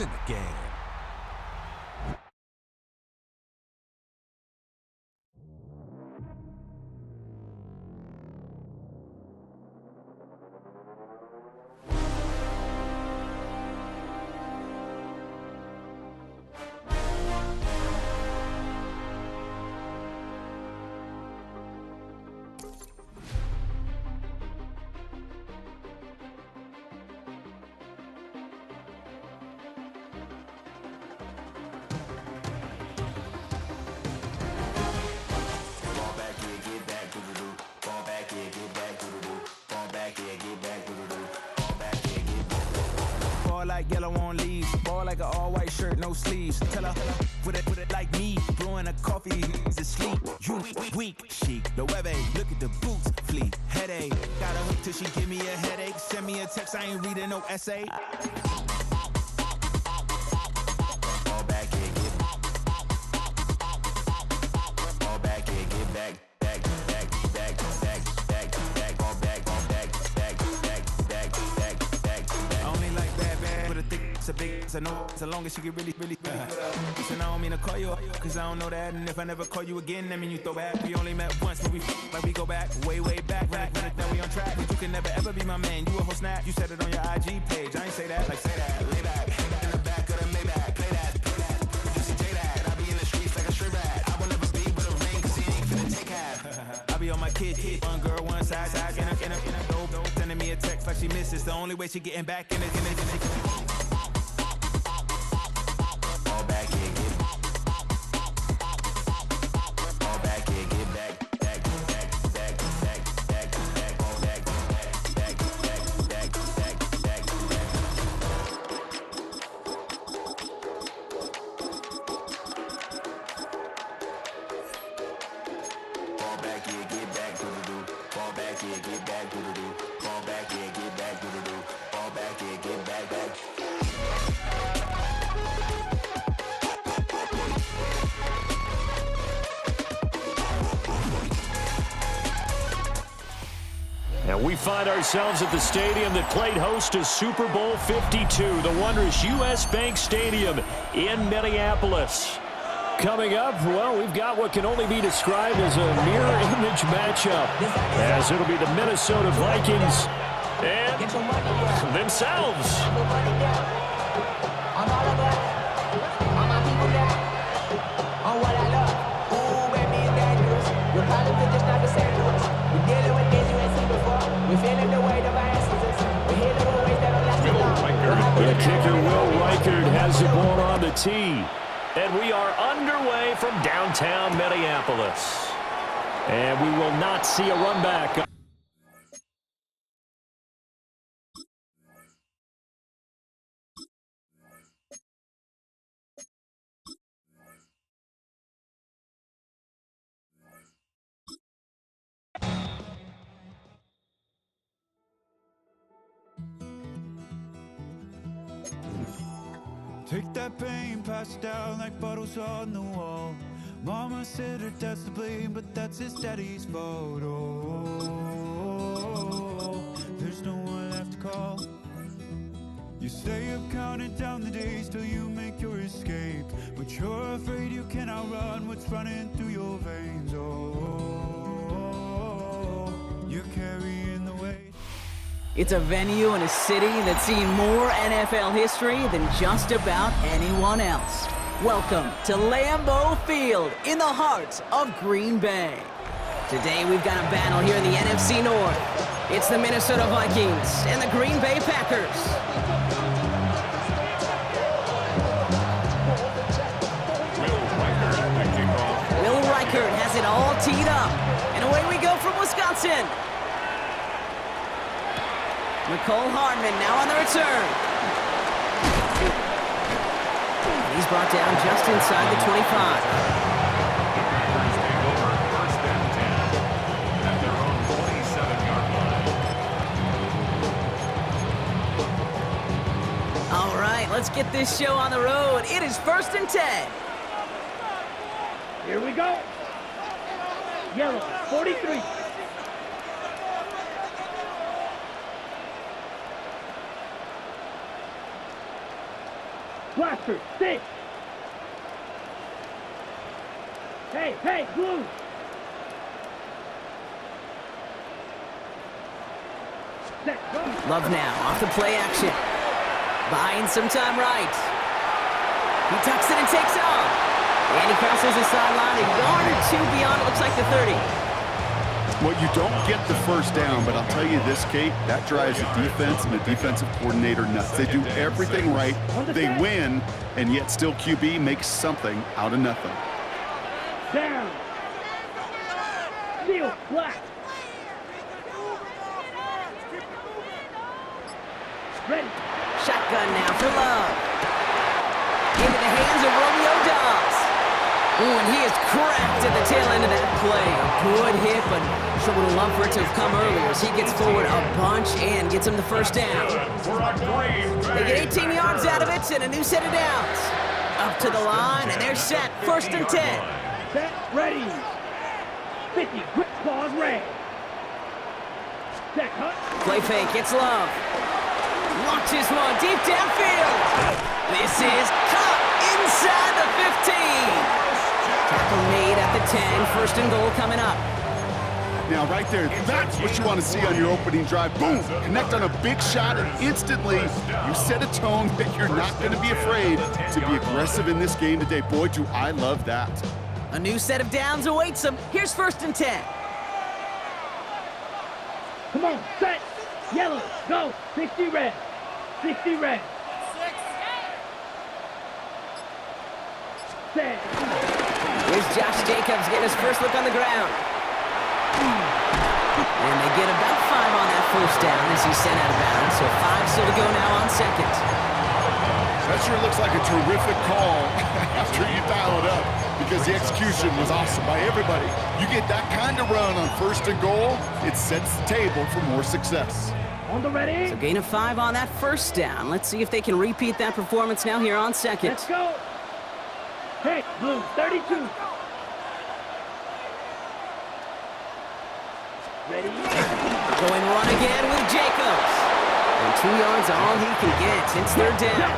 in the game. Like yellow on leaves, ball like an all-white shirt, no sleeves. Tell her, put it like me, blowing a coffee to sleep. You weak, chic, the web look at the boots, fleet, headache. Got a hook till she give me a headache. Send me a text, I ain't reading no essay. Fall back here, get fall back here, get back. A big, I know as long as you get really good. Listen, I don't mean to call you up, cause I don't know that. And if I never call you again, that mean you throw back. We only met once, but we go back, way back. Run it, now we on track. But you can never ever be my man. You a whole snap, you said it on your IG page. I ain't say that, like say that. Lay back, in the back of the Maybach. Play that, you see J that. I be in the streets like a stray rat. I will never be with a ring, cause he ain't finna take half. I be on my kid, one girl, one side, in a dope. Sending me a text like she misses. The only way she getting back in it. And we find ourselves at the stadium that played host to Super Bowl 52, the wondrous U.S. Bank Stadium in Minneapolis. Coming up, well, we've got what can only be described as a mirror image matchup, as it'll be the Minnesota Vikings and themselves. The kicker, Will Reichard, has the ball on the tee. And we are underway from downtown Minneapolis. And we will not see a run back. Take that pain, pass it down like bottles on the wall. Mama said her dad's to blame, but that's his daddy's fault. Oh, there's no one left to call. You stay up counting down the days till you make your escape, but you're afraid you can outrun what's running through your veins. Oh, you're carrying the weight. It's a venue and a city that's seen more NFL history than just about anyone else. Welcome to Lambeau Field in the heart of Green Bay. Today we've got a battle here in the NFC North. It's the Minnesota Vikings and the Green Bay Packers. Will Reichard has it all teed up. And away we go from Wisconsin. Nicole Hardman now on the return. He's brought down just inside the 25. First and 10 at their own 27-yard line. All right, let's get this show on the road. It is 1st and 10. Here we go. Yellow, 43. Blaster, 6. Hey, blue. Set, go. Love now, off the play action. Buying some time right. He tucks it and takes it off. And he crosses the sideline, a yard or two beyond, it looks like the 30. Well, you don't get the first down, but I'll tell you this, Kate, that drives the defense and the defensive coordinator nuts. They do everything right, they win, and yet still QB makes something out of nothing. Down. Seal, black. Ready. Shotgun now for Love. Into the hands of Romeo Dobbs. Ooh, and he is cracked at the tail end of that play. A good hit, but sure would have loved for it to have come earlier as he gets forward a bunch and gets him the first down. They get 18 yards out of it and a new set of downs. Up to the line, and they're set. 1st and 10. Set, ready. 50, quick pause, red. Set, cut. Play fake, it's Love. Launches one deep downfield. This is caught inside the 15. Tackle made at the 10. 1st and goal coming up. Now, right there, that's what you want to see on your opening drive. Boom! Connect on a big shot, and instantly you set a tone that you're not going to be afraid to be aggressive in this game today. Boy, do I love that. A new set of downs awaits them. Here's 1st and 10. Come on, set. Yellow, go. 60 red. 60 red. Set. Here's Josh Jacobs getting his first look on the ground. And they get about 5 on that 1st down as he's sent out of bounds. So 5 still to go now on 2nd. That sure looks like a terrific call after you dial it up, because the execution was awesome by everybody. You get that kind of run on 1st and goal, it sets the table for more success. On the ready. So gain of 5 on that 1st down. Let's see if they can repeat that performance now here on 2nd. Let's go. Hey, blue, 32. Ready. Going run again with Jacobs. And 2 yards are all he can get. It's 3rd down.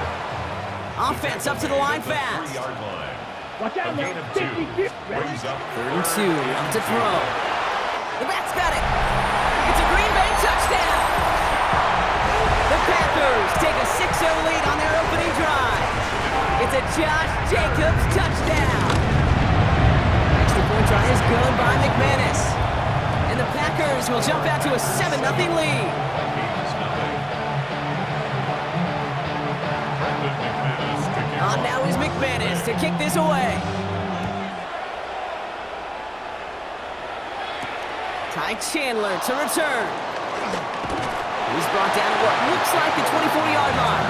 Offense up to the line fast. Watch out now. 50, 50. Ready. 3rd and 2. Up to throw. The back's got it. It's a Green Bay touchdown. The Packers take a 6-0 lead on their opening drive. It's a Josh Jacobs touchdown. Extra point try is good by McManus. And the Packers will jump out to a 7-0 lead. On now is McManus to kick this away. Ty Chandler to return. He's brought down at what looks like the 24-yard line.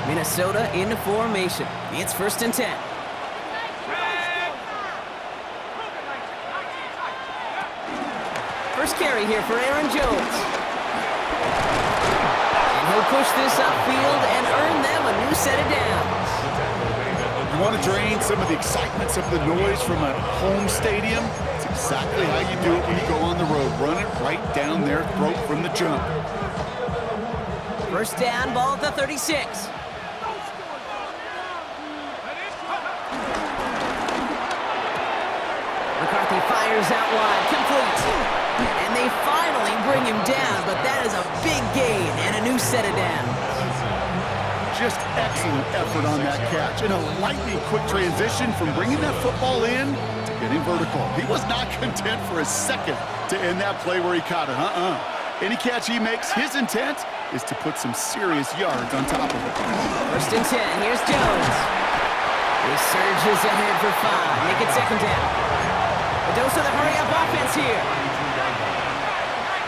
Minnesota into formation. It's 1st and 10. First carry here for Aaron Jones. And he'll push this upfield and earn them a new set of downs. You want to drain some of the excitement, some of the noise from a home stadium? It's exactly how you do it when you go on the road. Run it right down their throat from the jump. 1st down, ball at the 36. McCarthy fires out wide, complete. And they finally bring him down, but that is a big gain and a new set of downs. Just excellent effort on that catch, and a lightning quick transition from bringing that football in to getting vertical. He was not content for a second to end that play where he caught it. Any catch he makes, his intent is to put some serious yards on top of it. 1st and 10, here's Jones. He surges ahead for 5, make it 2nd down. A dose of the hurry-up offense here.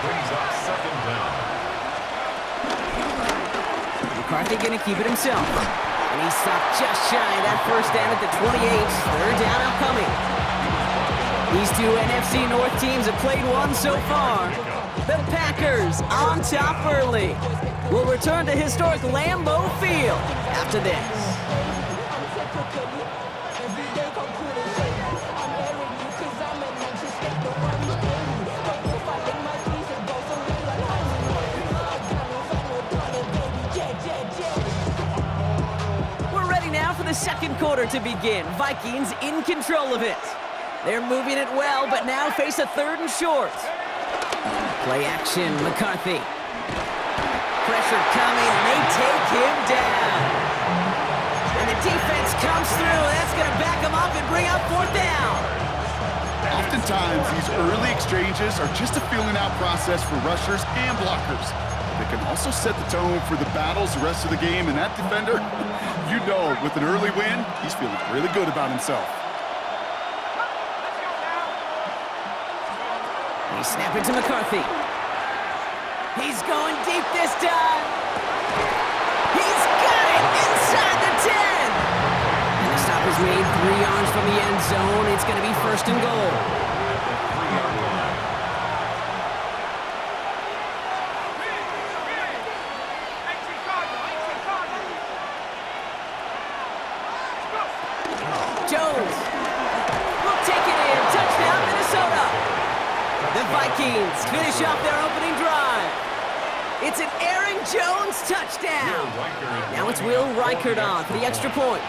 Brings up 2nd down. McCarthy gonna keep it himself. And he stopped just shy of that 1st down at the 28. 3rd down upcoming. These two NFC North teams have played one so far. The Packers on top early. Will return to historic Lambeau Field after this. half of the second quarter to begin. Vikings in control of it. They're moving it well, but now face a 3rd and short. Play action, McCarthy. Pressure coming, and they take him down. And the defense comes through. That's going to back him up and bring up 4th down. Oftentimes, these early exchanges are just a feeling-out process for rushers and blockers. They can also set the tone for the battles the rest of the game, and that defender, you know, with an early win, he's feeling really good about himself. They snap it to McCarthy. He's going deep this time. He's got it inside the 10. And the stop is made 3 yards from the end zone. It's going to be 1st and goal. Jones will take it in. Touchdown, Minnesota. The Vikings finish off their opening drive. It's an Aaron Jones touchdown. Now it's Will Reichert on for the extra point.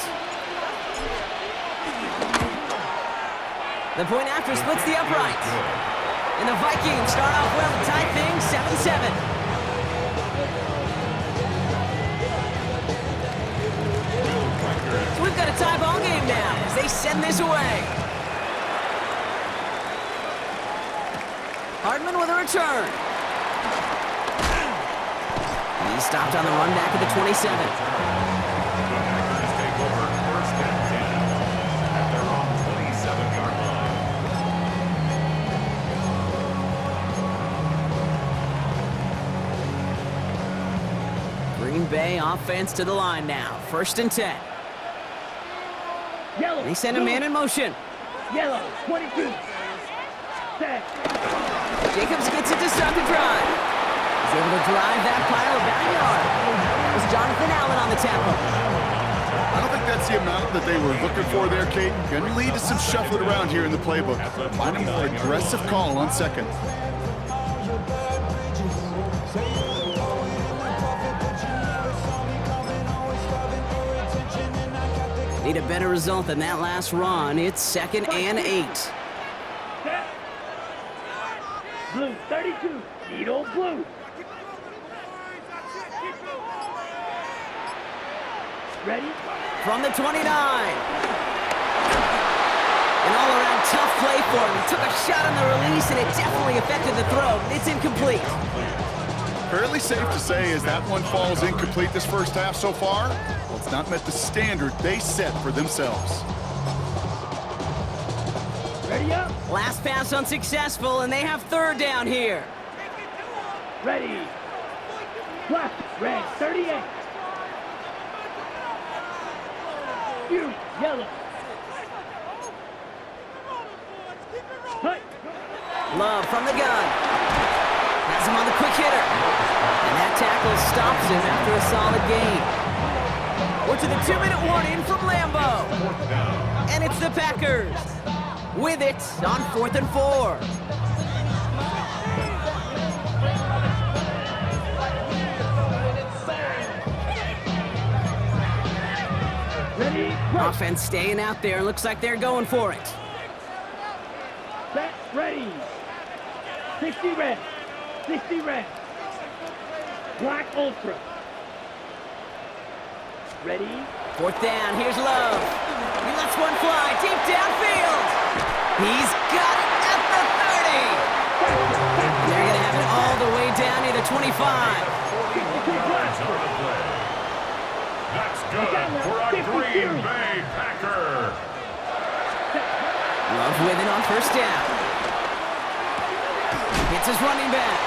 The point after splits the uprights. And the Vikings start off well to tie things 7-7. So we've got a tie ball game now as they send this away. Hardman with a return. He's stopped on the run back at the 27. Packers take over 1st and 10 at their own 27-yard line. Green Bay offense to the line now. 1st and 10. Yellow. They send a man in motion. Yellow, 22. Set. Jacobs gets it to start the drive. He's able to drive that pile about a yard. That was Jonathan Allen on the tackle. I don't think that's the amount that they were looking for there, Kate. Going to lead to some shuffling around here in the playbook. Find a more aggressive call on 2nd. Need a better result than that last run. It's 2nd and 8. Set. Blue, 32. Needle blue. Ready? From the 29. An all-around tough play for him. He took a shot on the release, and it definitely affected the throw. It's incomplete. Fairly safe to say as that one falls incomplete this first half so far, well, it's not met the standard they set for themselves. Ready up? Last pass unsuccessful, and they have 3rd down here. Ready. Black, red, 38. You, yellow. Cut. Love from the gun. Has him on the quick hitter. And that tackle stops him after a solid gain. We're to the 2-minute warning from Lambeau. And it's the Packers with it on 4th and 4. Ready? Right. Offense staying out there. Looks like they're going for it. Set, ready. 60 red. 60 red. Black ultra. Ready? 4th down. Here's Love. He lets one fly deep downfield. He's got it at the 30. And they're going to have it all the way down near the 25. That's good for a Green Bay Packer. Love with it on 1st down. Hits his running back.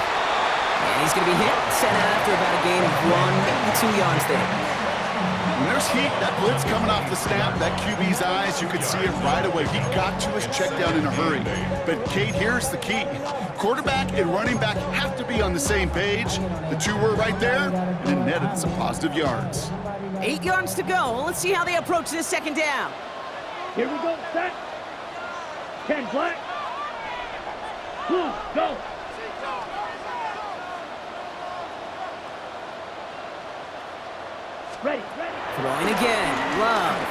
And he's going to be hit, sent out after about a gain of 1, maybe 2 yards there. When there's heat, that blitz coming off the snap, that QB's eyes, you could see it right away. He got to his check down in a hurry. But, Kate, here's the key. Quarterback and running back have to be on the same page. The two were right there, and it netted some positive yards. 8 yards to go. Well, let's see how they approach this 2nd down. Here we go, set. 10 black. Blue, go. Ready. Throwing again. Love.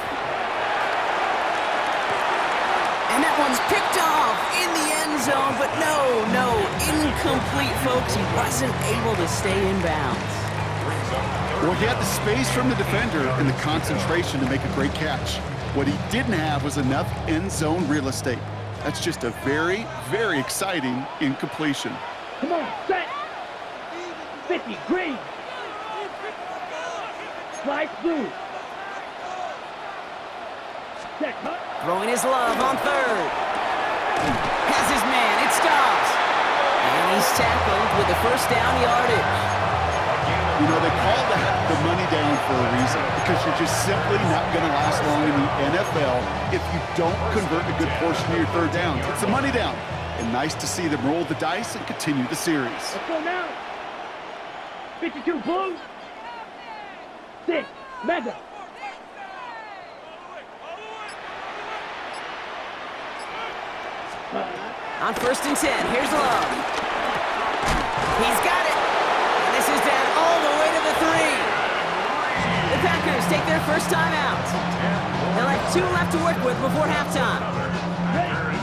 And that one's picked off in the end zone, but no, incomplete, folks. He wasn't able to stay in bounds. Well, he had the space from the defender and the concentration to make a great catch. What he didn't have was enough end zone real estate. That's just a very, very exciting incompletion. Come on, set. 50, green. Slide through. Set, cut. Throwing his Love on third. Has his man. It stops. And he's tackled with the first down yardage. You know, they call that the money down for a reason, because you're just simply not going to last long in the NFL if you don't convert a good portion of your third downs. It's a money down. And nice to see them roll the dice and continue the series. Let's go now. 52 Blues. 6 Mega. On 1st and 10, here's Love. He's got it. And this is down all the way to the 3. The Packers take their first time out. They'll have 2 left to work with before halftime.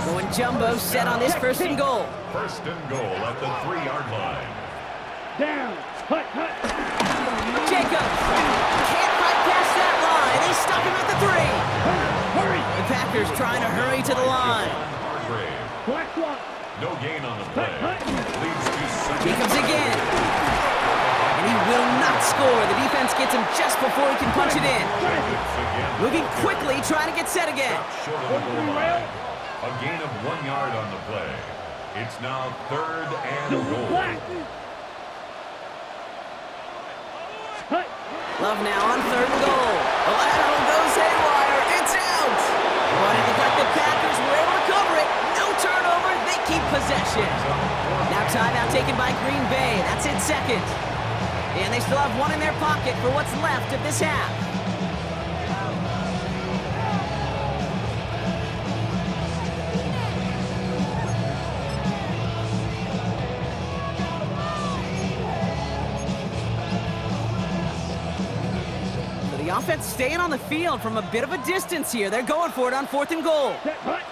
Going jumbo set on this 1st and goal. 1st and goal at the 3-yard line. Down. Hut. Jacobs can't fight past that line. They stop him at the 3. Hurry. The Packers trying to hurry to the line. Hargrave. Black swap. No gain on the play. Leads to second. Jacobs again. And he will not score. The defense gets him just before he can punch it in. Moving quickly, trying to get set again. Short of the goal line. A gain of 1 yard on the play. It's now 3rd and goal. Black. Hut. Love now on 3rd and goal. The lateral goes haywire. It's out. But it looked like the Packers were able to cover it. No turnover. They keep possession. Now timeout taken by Green Bay. That's in 2nd. And they still have 1 in their pocket for what's left of this half. The offense staying on the field from a bit of a distance here. They're going for it on 4th and goal. Set, hut.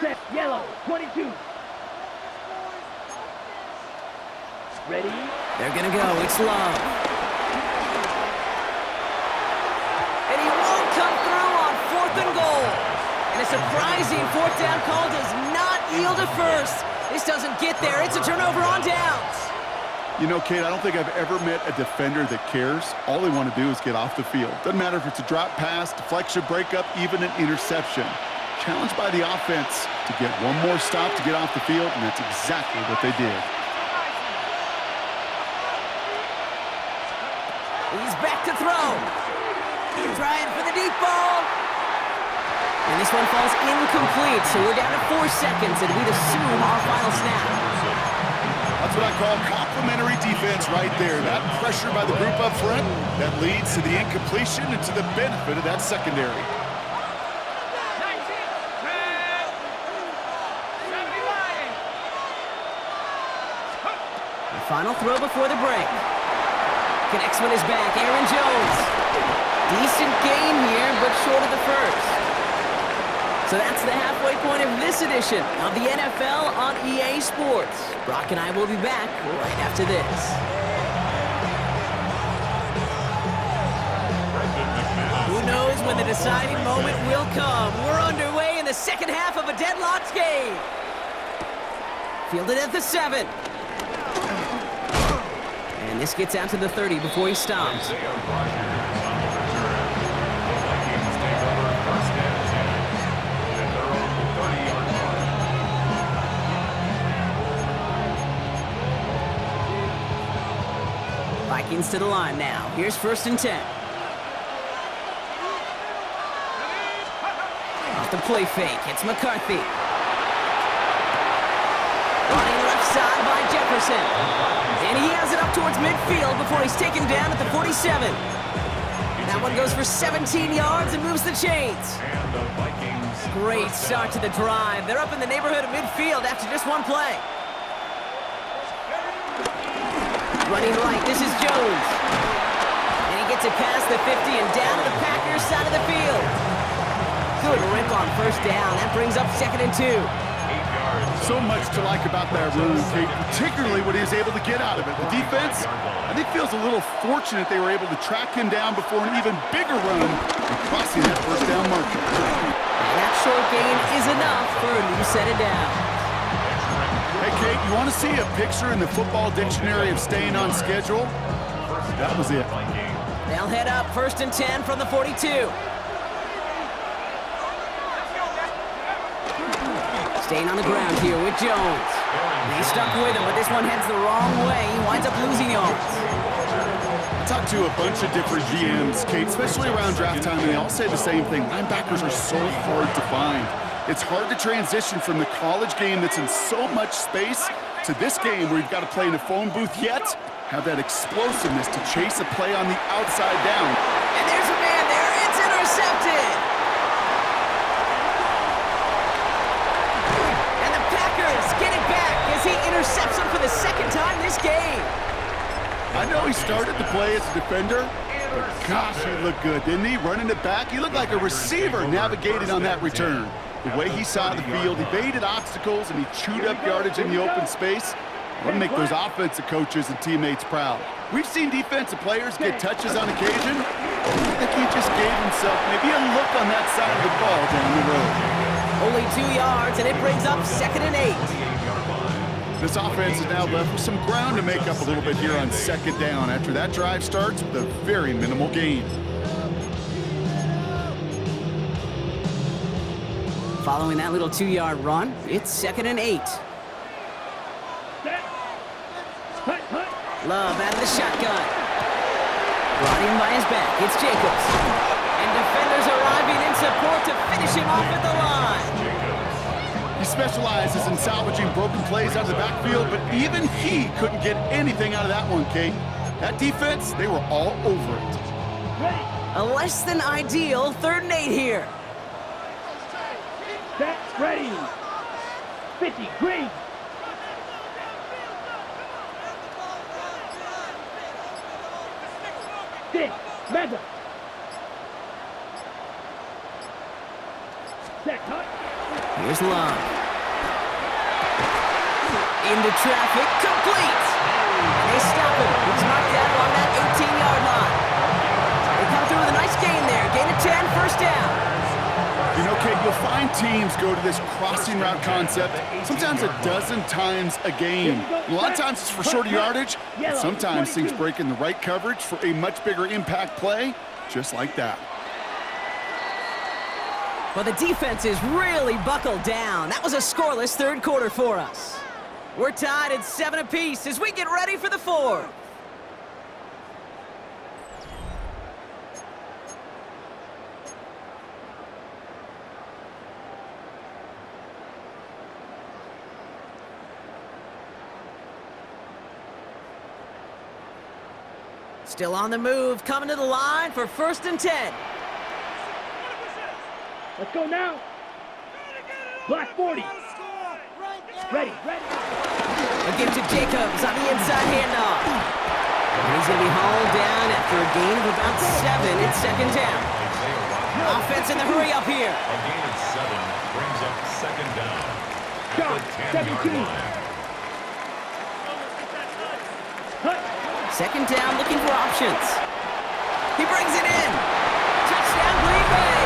Set, yellow, 22. Ready. They're going to go. It's Love. And he won't come through on 4th and goal. And a surprising 4th down call does not yield a first. This doesn't get there. It's a turnover on downs. You know, Kate, I don't think I've ever met a defender that cares. All they want to do is get off the field. Doesn't matter if it's a drop pass, deflection, breakup, even an interception. Challenged by the offense to get one more stop to get off the field, and that's exactly what they did. He's back to throw. Trying for the deep ball. And this one falls incomplete, so we're down to 4 seconds, and we'd assume our final snap. That's what I call complimentary defense right there. That pressure by the group up front, that leads to the incompletion and to the benefit of that secondary. The final throw before the break. Connects with his back, Aaron Jones. Decent gain here, but short of the first. So that's the halfway point of this edition of the NFL on EA Sports. Brock and I will be back right after this. Who knows when the deciding moment will come? We're underway in the second half of a deadlocked game. Fielded at the 7. And this gets out to the 30 before he stops. Vikings to the line now. Here's 1st and 10. Off the play fake. It's McCarthy. Running left side by Jefferson. And he has it up towards midfield before he's taken down at the 47. That one goes for 17 yards and moves the chains. Great start to the drive. They're up in the neighborhood of midfield after just one play. Running right, this is Jones. And he gets Gets it past the 50 and down to the Packers side of the field. Good rip on first down. That brings up 2nd and 2. 8 yards. So much to like about that run, Kate, particularly what he was able to get out of it. The defense, I think, feels a little fortunate they were able to track him down before an even bigger run and crossing that first down marker. And that short gain is enough for a new set of downs. Hey, Kate, you want to see a picture in the football dictionary of staying on schedule? That was it. They'll head up 1st and 10 from the 42. Staying on the ground here with Jones. They stuck with him, but this one heads the wrong way. He winds up losing yards. I talked to a bunch of different GMs, Kate, especially around draft time, and they all say the same thing. Linebackers are so hard to find. It's hard to transition from the college game that's in so much space to this game where you've got to play in a phone booth, yet have that explosiveness to chase a play on the outside down. And there's a man there. It's intercepted. And the Packers get it back as he intercepts him for the 2nd time this game. I know he started the play as a defender, but gosh, he looked good, didn't he? Running it back, he looked like a receiver navigating on that return. The way he saw the field, he evaded obstacles, and he chewed up yardage in the open space. That'll make those offensive coaches and teammates proud. We've seen defensive players get touches on occasion. I think he just gave himself maybe a look on that side of the ball down the road. Only 2 yards, and it brings up 2nd and 8. This offense is now left with some ground to make up a little bit here on 2nd down after that drive starts with a very minimal gain. Following that little 2-yard run, it's 2nd and 8. Love out of the shotgun. Brought in by his back, it's Jacobs. And defenders arriving in support to finish him off at the line. He specializes in salvaging broken plays out of the backfield, but even he couldn't get anything out of that one, Kate. That defense, they were all over it. A less than ideal 3rd and 8 here. Set, ready. 50, green. Stick, mega. Set, cut. Here's Love. Into traffic, complete. And they stop him. He's marked down along that 18-yard line. They come through with a nice gain there. Gain of 10, 1st down. You know, Kate, you'll find teams go to this crossing route concept sometimes a dozen times a game. A lot of times it's for shorter yardage, but sometimes things break in the right coverage for a much bigger impact play, just like that. Well, the defense is really buckled down. That was a scoreless 3rd quarter for us. We're tied at 7 apiece as we get ready for the 4th. Still on the move, coming to the line for 1st and 10. Let's go now. Black 40. Ready, ready. A give to Jacobs on the inside handoff. And he's going to be hauled down after a gain of about 7. It's 2nd down. Offense in the hurry up here. A gain of 7 brings up 2nd down. Shot, At the 10-yard 17. line. 2nd down, looking for options. He brings it in. Touchdown, Green Bay.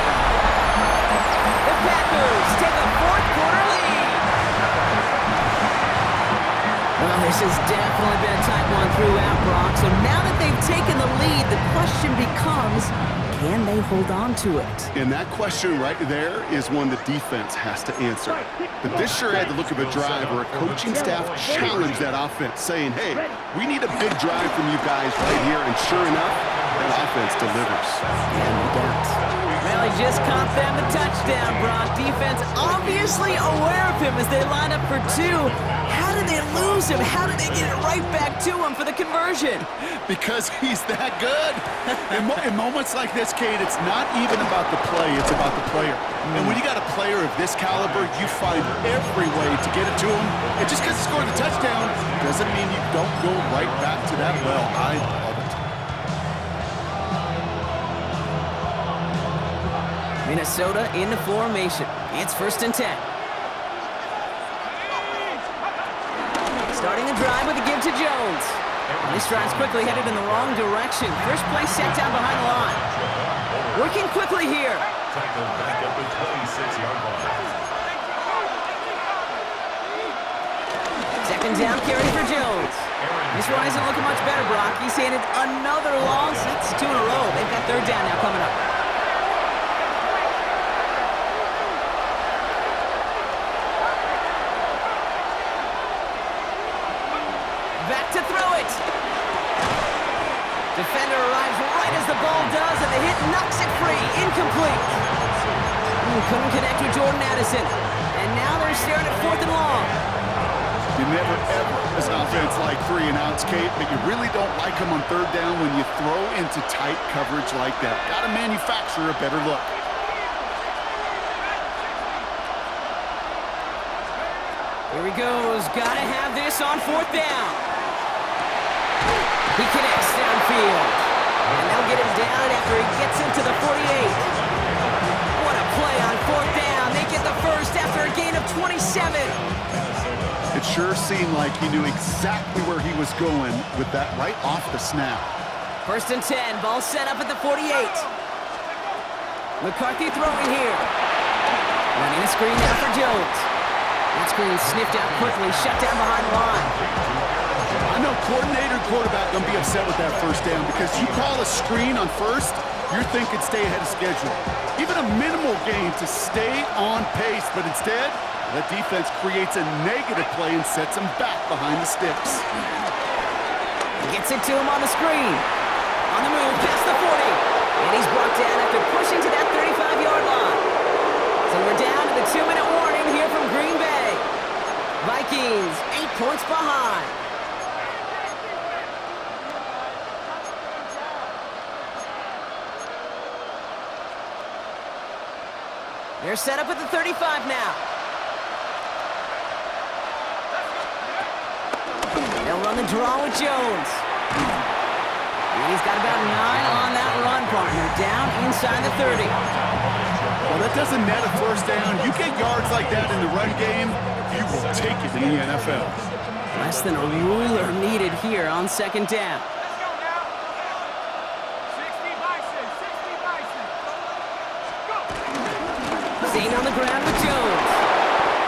The Packers take a 4th quarter lead. Well, this has definitely been a tight one throughout, Brock. So now that they've taken the lead, the question becomes, can they hold on to it? And that question right there is one the defense has to answer. But this sure had the look of a drive where a coaching staff challenged that offense, saying, hey, we need a big drive from you guys right here. And sure enough, that offense delivers. Yeah, no doubt. Well, he just caught them a touchdown, Brock. Defense obviously aware of him as they line up for 2. How did they lose him? How did they get it right back to him for the conversion? Because he's that good. In moments like this, Kate, it's not even about the play, it's about the player. And when you got a player of this caliber, you find every way to get it to him. And just because he scored the touchdown doesn't mean you don't go right back to that well. I love it. Minnesota into formation. It's 1st and 10. Starting the drive with a give to Jones. This drive's quickly headed in the wrong direction. First play set down behind the line. Working quickly here. Tackled back up the 26-yard line. 2nd down carry for Jones. This one isn't looking much better, Brock. He's handed another loss. That's 2 in a row. They've got 3rd down now coming up. Back to throw it. Defender arrives right as the ball does, and the hit knocks it free. Incomplete. Couldn't connect with Jordan Addison. And now they're staring at 4th and long. You never, ever, as an offense, like 3 and outs, Kate, but you really don't like them on 3rd down when you throw into tight coverage like that. Got to manufacture a better look. Here he goes. Got to have this on 4th down. He connects downfield. And they'll get him down after he gets into the 48. What a play on 4th down. They get the first after a gain of 27. It sure seemed like he knew exactly where he was going with that right off the snap. 1st and 10. Ball set up at the 48. McCarthy throwing here. Running a screen now for Jones. That screen sniffed out quickly. Shut down behind the line. I know coordinator and quarterback going to be upset with that 1st down because you call a screen on 1st, you're thinking stay ahead of schedule. Even a minimal gain to stay on pace, but instead, that defense creates a negative play and sets him back behind the sticks. Gets it to him on the screen. On the move, past the 40. And he's brought down after pushing to that 35-yard line. So we're down to the 2-minute warning here from Green Bay. Vikings, 8 points behind. They're set up at the 35 now. They'll run the draw with Jones. And he's got about 9 on that run, partner. Down inside the 30. Well, that doesn't net a 1st down. You get yards like that in the run game, you will take it in the NFL. Less than a ruler needed here on 2nd down. Staying on the ground with Jones.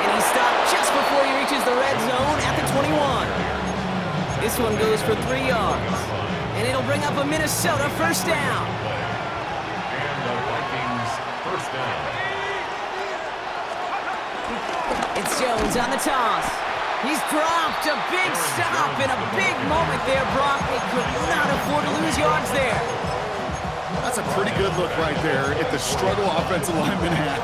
And he stopped just before he reaches the red zone at the 21. This one goes for 3 yards. And it'll bring up a Minnesota 1st down. And the Vikings 1st down. It's Jones on the toss. He's dropped a big stop in a big moment there, Brock. They could not afford to lose yards there. That's a pretty good look right there at the struggle offensive linemen have.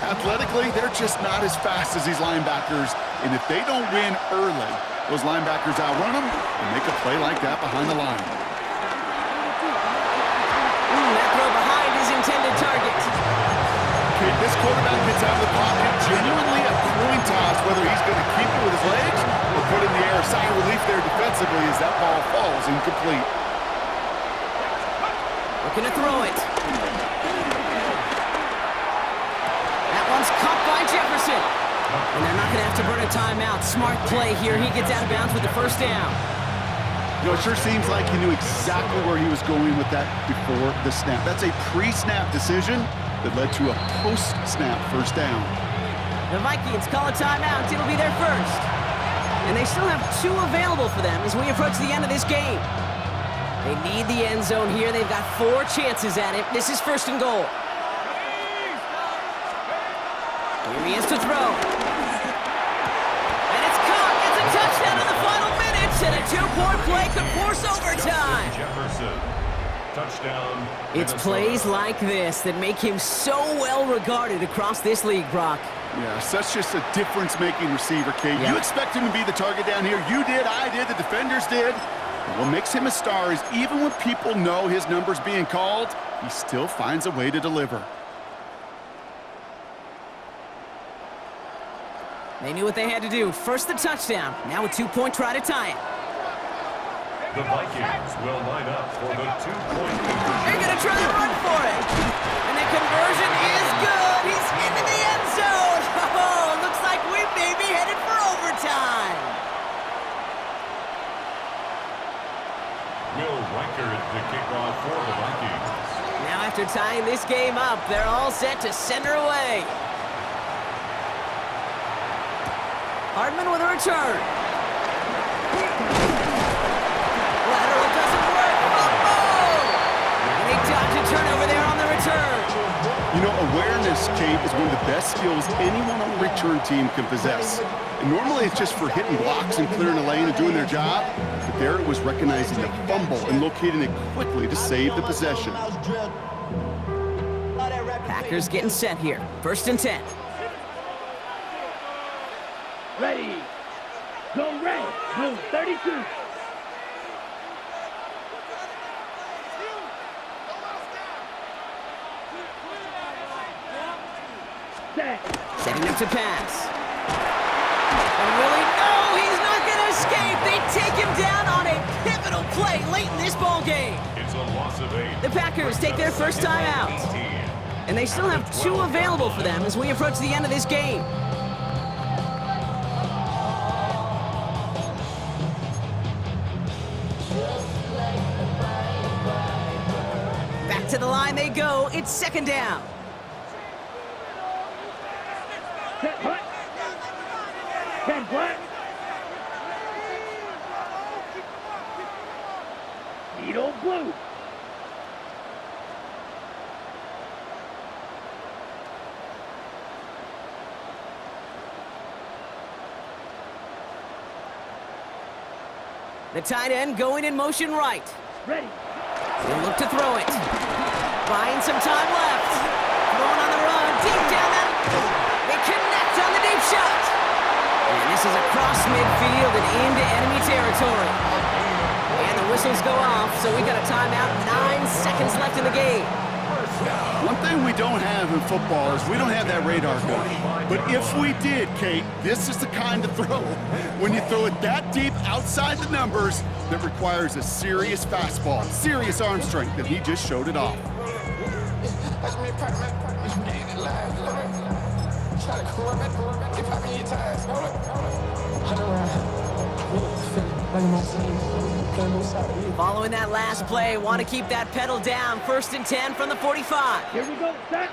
Athletically, they're just not as fast as these linebackers, and if they don't win early, those linebackers outrun them and make a play like that behind the line. That throw behind his intended target. Okay, this quarterback gets out of the pocket, genuinely a coin toss, whether he's going to keep it with his legs or put it in the air. Sign of relief there defensively as that ball falls incomplete. Looking to throw it. That one's caught by Jefferson. And they're not going to have to burn a timeout. Smart play here. He gets out of bounds with the 1st down. You know, it sure seems like he knew exactly where he was going with that before the snap. That's a pre-snap decision that led to a post-snap 1st down. The Vikings call a timeout. It'll be their first. And they still have 2 available for them as we approach the end of this game. They need the end zone here. They've got 4 chances at it. This is 1st and goal. Here he is to throw. And it's caught. It's a touchdown in the final minutes. And a 2-point play could force overtime. Jefferson. Touchdown. It's plays like this that make him so well regarded across this league, Brock. Yeah, such just a difference-making receiver, Kate. Yeah. You expect him to be the target down here. You did, I did, the defenders did. What makes him a star is even when people know his number's being called, he still finds a way to deliver. They knew what they had to do. First the touchdown. Now a 2-point try to tie it. The Vikings will line up for the 2-point conversion. They're going to try to run for it. And the conversion is After tying this game up, they're all set to center away. Hardman with a return. Lateral doesn't work. And they dodge a turnover there on the return. You know, awareness, Kate, is one of the best skills anyone on the return team can possess. And normally it's just for hitting blocks and clearing a lane and doing their job. But there it was recognizing the fumble and locating it quickly to save the possession. Packers getting set here. 1st and 10. Ready. Go red. Blue 32. Set. Setting up to pass. And really, no, he's not going to escape. They take him down on a pivotal play late in this ball game. It's a loss of 8. The Packers take their first time out. And they still have 2 available for them as we approach the end of this game. Back to the line they go. It's 2nd down. Set punt. 10 black. Needle blue. The tight end going in motion right. Ready. He'll look to throw it. Buying some time left. Throwing on the run. Deep down that. They connect on the deep shot. And this is across midfield and into enemy territory. And the whistles go off, so we got a timeout. 9 seconds left in the game. One thing we don't have in football is we don't have that radar gun. But if we did, Kate, this is the kind of throw. When you throw it that deep outside the numbers, that requires a serious fastball, serious arm strength, and he just showed it off. Following that last play, want to keep that pedal down. 1st and 10 from the 45. Here we go. Set.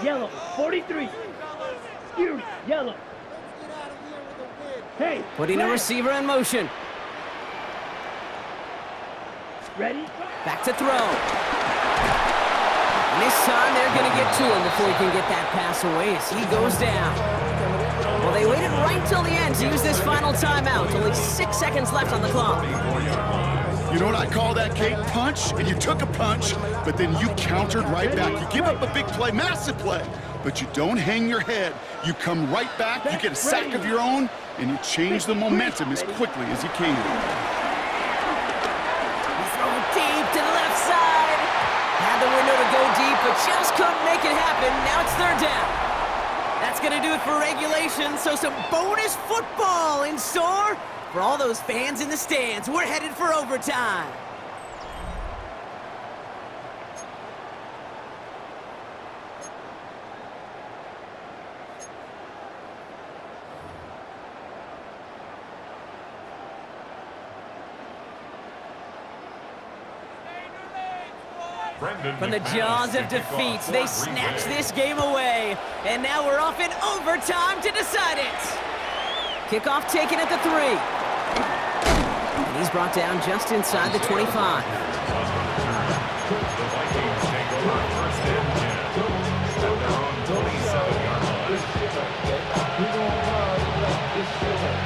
Yellow 43. Fury. Yellow. Hey. Putting a receiver in motion. Ready. Back to throw. And this time they're going to get to him before he can get that pass away as he goes down. Well, they waited right till the end to use this final timeout. Only 6 seconds left on the clock. You know what I call that, Kate? Punch, and you took a punch, but then you countered right back. You give up a big play, massive play, but you don't hang your head. You come right back, you get a sack of your own, and you change the momentum as quickly as you can. Deep to the left side. Had the window to go deep, but just couldn't make it happen. Now it's 3rd down. That's going to do it for regulation, so some bonus football in store for all those fans in the stands. We're headed for overtime. From the jaws of defeats, they snatch this game away. And now we're off in overtime to decide it. Kickoff taken at the 3. And he's brought down just inside the 25. The Vikings take over 1st and 10 at their own 27-yard line.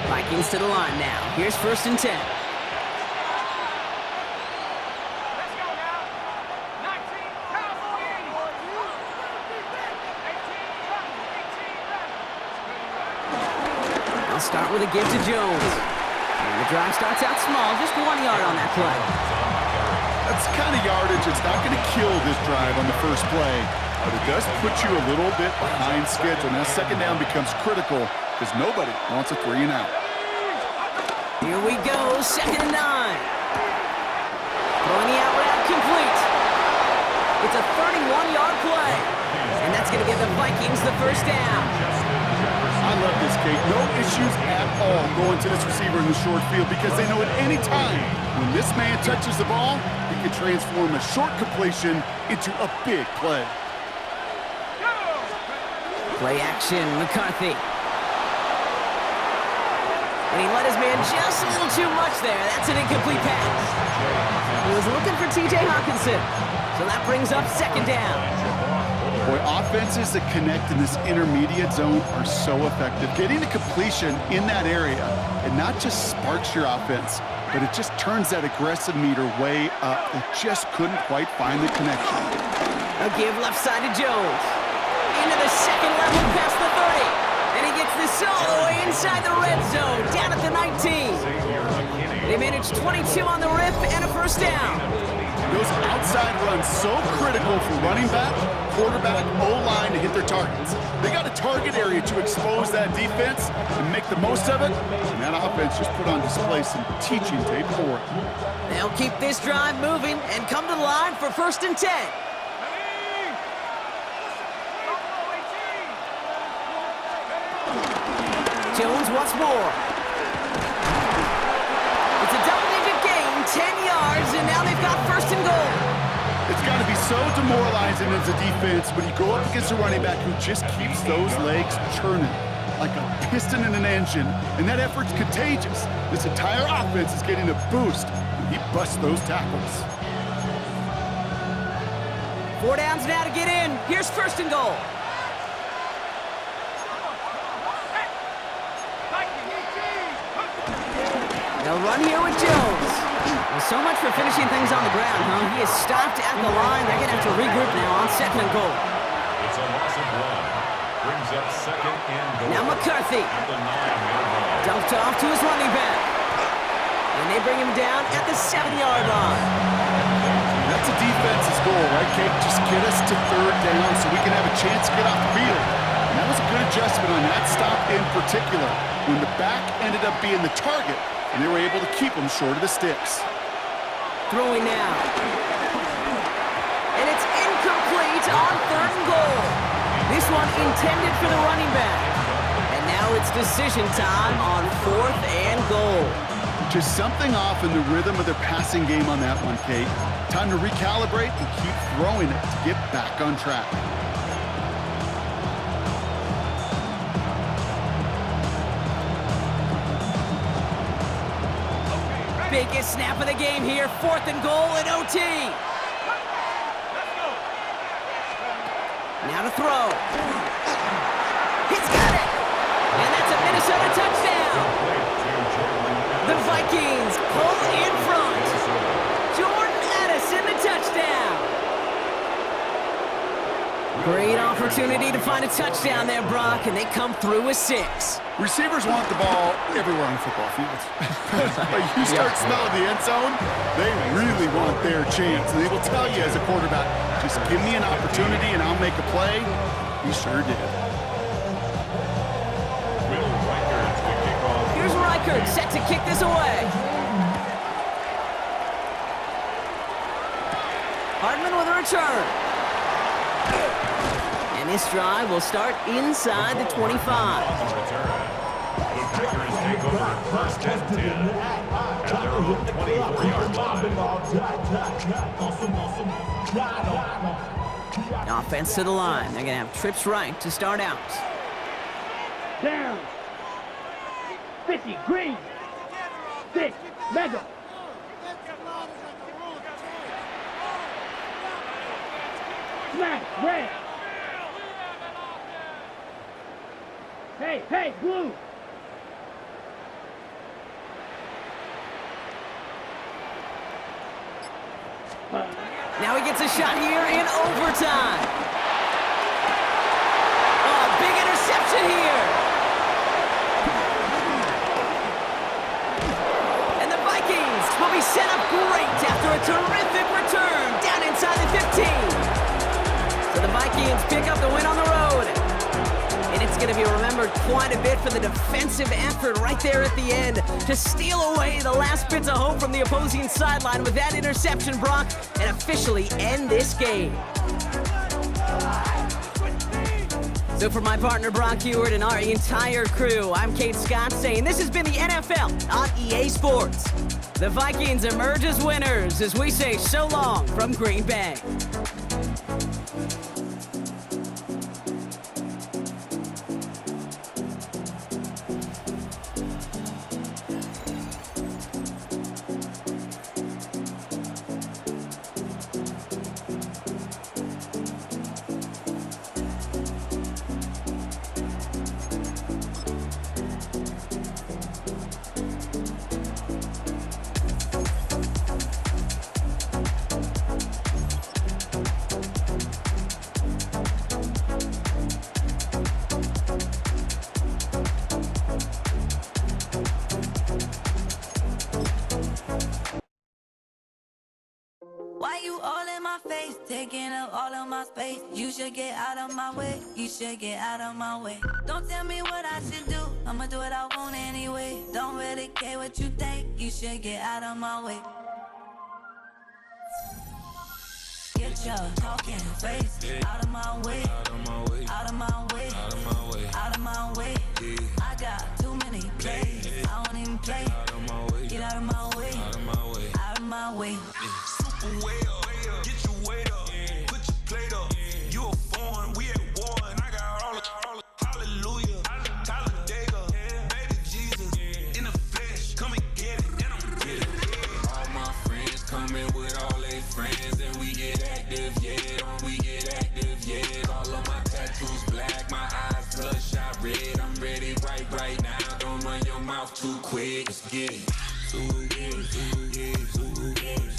Vikings to the line now. Here's 1st and 10. Start with a give to Jones. And the drive starts out small, just 1 yard on that play. That's the kind of yardage that's not going to kill this drive on the first play, but it does put you a little bit behind schedule. Now 2nd down becomes critical because nobody wants a 3 and out. Here we go, 2nd and 9. Throwing the out route complete. It's a 31-yard play. And that's going to give the Vikings the 1st down. I love this, Kate. No issues at all going to this receiver in the short field because they know at any time when this man touches the ball, he can transform a short completion into a big play. Play action, McCarthy. And he let his man just a little too much there. That's an incomplete pass. He was looking for T.J. Hawkinson. So that brings up second down. Boy, offenses that connect in this intermediate zone are so effective. Getting a completion in that area, it not just sparks your offense, but it just turns that aggressive meter way up. They just couldn't quite find the connection. A give left side to Jones. Into the second level past the 30. And he gets this all the way inside the red zone, down at the 19. They managed 22 on the rip and a first down. Those outside runs so critical for running back, quarterback, O-line to hit their targets. They got a target area to expose that defense and make the most of it, and that offense just put on display some teaching tape for it. They'll keep this drive moving and come to the line for 1st and 10. Jones once more. It's a double-digit gain, 10 yards, and now they've got 1st and goal. It's got to be so demoralizing as a defense when you go up against a running back who just keeps those legs churning like a piston in an engine, and that effort's contagious. This entire offense is getting a boost when he busts those tackles. 4 downs now to get in. Here's 1st and goal. They'll run here with Jones. Well, so much for finishing things on the ground, huh? He is stopped at the line. They're going to have to regroup now on 2nd and goal. It's a loss of 1. Brings up 2nd and goal. Now McCarthy. At the 9-yard line. Dumped off to his running back. And they bring him down at the 7-yard line. That's a defense's goal, right, Kate? Just get us to 3rd down so we can have a chance to get off the field. And that was a good adjustment on that stop in particular, when the back ended up being the target, and they were able to keep him short of the sticks. Throwing now. And it's incomplete on 3rd and goal. This one intended for the running back. And now it's decision time on 4th and goal. Just something off in the rhythm of their passing game on that one, Kate. Time to recalibrate and keep throwing it to get back on track. Biggest snap of the game here, 4th and goal in OT. Now to throw. He's got it! And that's a Minnesota touchdown! The Vikings pull in front. Jordan Addison, the touchdown! Great opportunity to find a touchdown there, Brock, and they come through with 6. Receivers want the ball everywhere on the football field. But you start smelling the end zone, they really want their chance. And they will tell you as a quarterback, just give me an opportunity and I'll make a play. He sure did. Here's Reichert set to kick this away. Hardman with a return. And this drive will start inside the 25. The Packers take over 1st and 10 at their own 24-yard line. Offense to the line. They're going to have trips right to start out. Down. 50, green. 6, mega. Smash, red. Hey, blue. Now he gets a shot here in overtime. Oh, big interception here. And the Vikings will be set up great after a terrific return down inside the 15. So the Vikings pick up the win on the road. And it's going to be remembered quite a bit for the defensive effort right there at the end to steal away the last bits of hope from the opposing sideline with that interception, Brock, and officially end this game. So for my partner, Brock Heward, and our entire crew, I'm Kate Scott saying this has been the NFL on EA Sports. The Vikings emerge as winners as we say so long from Green Bay. Why you all in my face, taking up all of my space? You should get out of my way, you should get out of my way. Don't tell me what I should do, I'ma do what I want anyway. Don't really care what you think, you should get out of my way. Get your talking face out of my way, out of my way, out of my way, out of my way, out of my way. I got too many plays, I don't even play. Out of my way, get out of my way, out of my way, out of my way. Way up, get your weight up, put your plate up. You a foreign, we at war, and I got all the hallelujah, Talladega, baby Jesus, in the flesh, come and get it, and I'm with it. All my friends coming with all their friends, and we get active, yeah, we get active, yeah. All of my tattoos black, my eyes bloodshot red. I'm ready right now. Don't run your mouth too quick, let's get it. So get it, so get it, so get it.